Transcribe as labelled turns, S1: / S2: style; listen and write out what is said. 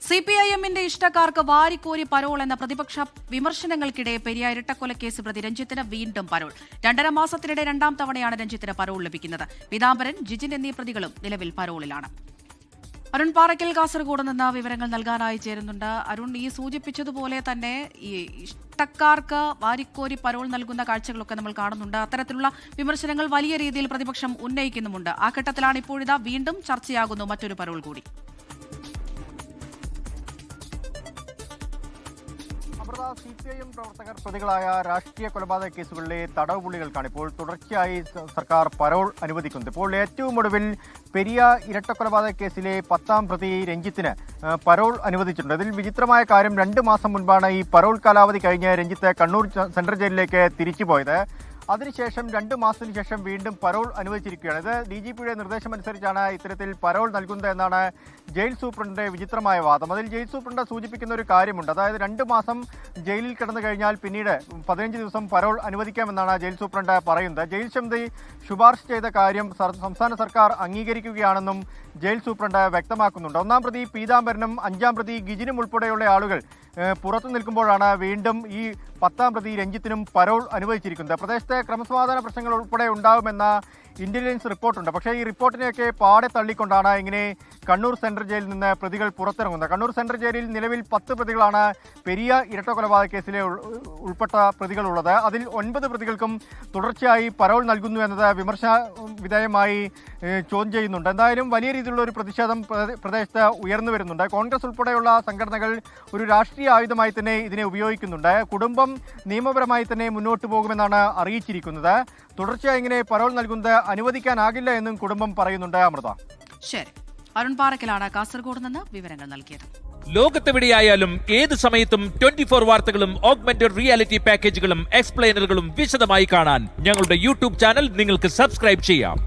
S1: സിപിഐഎമ്മിന്റെ ഇഷ്ടക്കാർക്ക് വാരിക്കോരി പരോൾ എന്ന പ്രതിപക്ഷ വിമർശനങ്ങൾക്കിടെ പെരിയ ഇരട്ടക്കൊലക്കേസ് പ്രതി രഞ്ജിത്തിന് വീണ്ടും പരോൾ. 2.5 മാസത്തിനിടെ രണ്ടാം തവണയാണ് രഞ്ജിത്തിന് പരോൾ ലഭിക്കുന്നത്. പീതാംബരൻ, ജിജിൻ എന്നീ പ്രതികളും നിലവിൽ പരോളിലാണ്. അരുൺ പാറയ്ക്കൽ കാസർഗോഡ് നിന്ന് വിവരങ്ങൾ നൽകാനായി ചേരുന്നുണ്ട്. അരുൺ, ഈ സൂചിപ്പിച്ചതുപോലെ തന്നെ ഈ ഇഷ്ടക്കാർക്ക് വാരിക്കോരി പരോൾ നൽകുന്ന കാഴ്ചകളൊക്കെ നമ്മൾ കാണുന്നുണ്ട്. അത്തരത്തിലുള്ള വിമർശനങ്ങൾ വലിയ രീതിയിൽ പ്രതിപക്ഷം ഉന്നയിക്കുന്നുമുണ്ട്. ആ ഘട്ടത്തിലാണ് ഇപ്പോഴിതാ വീണ്ടും ചർച്ചയാകുന്നു മറ്റൊരു പരോൾ കൂടി.
S2: സിപിഐഎം പ്രവർത്തകർ പ്രതികളായ രാഷ്ട്രീയ കൊലപാതക കേസുകളിലെ തടവുപുള്ളികൾക്കാണ് ഇപ്പോൾ തുടർച്ചയായി സർക്കാർ പരോൾ അനുവദിക്കുന്നത്. ഇപ്പോൾ ഏറ്റവും ഒടുവിൽ പെരിയ ഇരട്ടക്കൊലപാതക കേസിലെ 10ാം പ്രതി രഞ്ജിത്തിന് പരോൾ അനുവദിച്ചിട്ടുണ്ട്. ഇതിൽ വിചിത്രമായ കാര്യം, 2 മാസം മുൻപാണ് ഈ പരോൾ കാലാവധി കഴിഞ്ഞ് രഞ്ജിത്ത് കണ്ണൂർ സെൻട്രൽ ജയിലിലേക്ക് തിരിച്ചുപോയത്. അതിനുശേഷം 2 മാസത്തിന് ശേഷം വീണ്ടും പരോൾ അനുവദിച്ചിരിക്കുകയാണ്. ഇത് DGPയുടെ നിർദ്ദേശമനുസരിച്ചാണ് ഇത്തരത്തിൽ പരോൾ നൽകുന്നത് എന്നാണ് ജയിൽ സൂപ്രണ്ടിന്റെ വിചിത്രമായ വാദം. അതിൽ ജയിൽ സൂപ്രണ്ട് സൂചിപ്പിക്കുന്ന ഒരു കാര്യമുണ്ട്. അതായത് 2 മാസം ജയിലിൽ കിടന്നു കഴിഞ്ഞാൽ പിന്നീട് 15 ദിവസം പരോൾ അനുവദിക്കാമെന്നാണ് ജയിൽ സൂപ്രണ്ട് പറയുന്നത്. ജയിൽ സമിതി ശുപാർശ ചെയ്ത കാര്യം സംസ്ഥാന സർക്കാർ അംഗീകരിക്കുകയാണെന്നും ജയിൽ സൂപ്രണ്ട് വ്യക്തമാക്കുന്നുണ്ട്. 1ാം പ്രതി പീതാംബരനും 5ാം പ്രതി ഗിജിനും ഉൾപ്പെടെയുള്ള ആളുകൾ പുറത്തു നിൽക്കുമ്പോഴാണ് വീണ്ടും ഈ 10ാം പ്രതി രഞ്ജിത്തിനും പരോൾ അനുവദിച്ചിരിക്കുന്നത്. പ്രദേശത്തെ ക്രമസമാധാന പ്രശ്നങ്ങൾ ഉൾപ്പെടെ ഉണ്ടാകുമെന്ന ഇന്റലിജൻസ് റിപ്പോർട്ടുണ്ട്. പക്ഷേ ഈ റിപ്പോർട്ടിനെയൊക്കെ പാടെ തള്ളിക്കൊണ്ടാണ് ഇങ്ങനെ കണ്ണൂർ സെൻട്രൽ ജയിലിൽ നിന്ന് പ്രതികൾ പുറത്തിറങ്ങുന്നത്. കണ്ണൂർ സെൻട്രൽ ജയിലിൽ നിലവിൽ 10 പ്രതികളാണ് പെരിയ ഇരട്ടക്കൊലപാതക കേസിലെ ഉൾപ്പെട്ട പ്രതികളുള്ളത്. അതിൽ 9 പ്രതികൾക്കും തുടർച്ചയായി പരോൾ നൽകുന്നു എന്നത് വിമർശന വിധേയമായി ചോദ്യം ചെയ്യുന്നുണ്ട്. എന്തായാലും വലിയ രീതിയിലുള്ള ഒരു പ്രതിഷേധം പ്രദേശത്ത് ഉയർന്നു വരുന്നുണ്ട്. കോൺഗ്രസ് ഉൾപ്പെടെയുള്ള സംഘടനകൾ ഒരു രാഷ്ട്രീയ ആയുധമായി തന്നെ ഇതിനെ ഉപയോഗിക്കുന്നുണ്ട്. കുടുംബം നിയമപരമായി തന്നെ മുന്നോട്ട് പോകുമെന്നാണ് അറിയിച്ചിരിക്കുന്നത്. തുടർച്ചയായി ഇങ്ങനെ പരോൾ നൽകുന്നത് അനുവദിക്കാനാകില്ല എന്നും കുടുംബം പറയുന്നുണ്ട്. അമൃത,
S1: ശരി. അരുൺ പാറയ്ക്കലാണ് കാസർഗോഡ് നിന്ന് വിവരങ്ങൾ നൽകിയത്.
S3: ലോകത്തെവിടെയായാലും ഏത് സമയത്തും 24 വാർത്തകളും ഓഗ്മെന്റഡ് റിയാലിറ്റി പാക്കേജുകളും എക്സ്പ്ലെയിനറുകളും വിശദമായി കാണാൻ ഞങ്ങളുടെ യൂട്യൂബ് ചാനൽ നിങ്ങൾക്ക് സബ്സ്ക്രൈബ് ചെയ്യാം.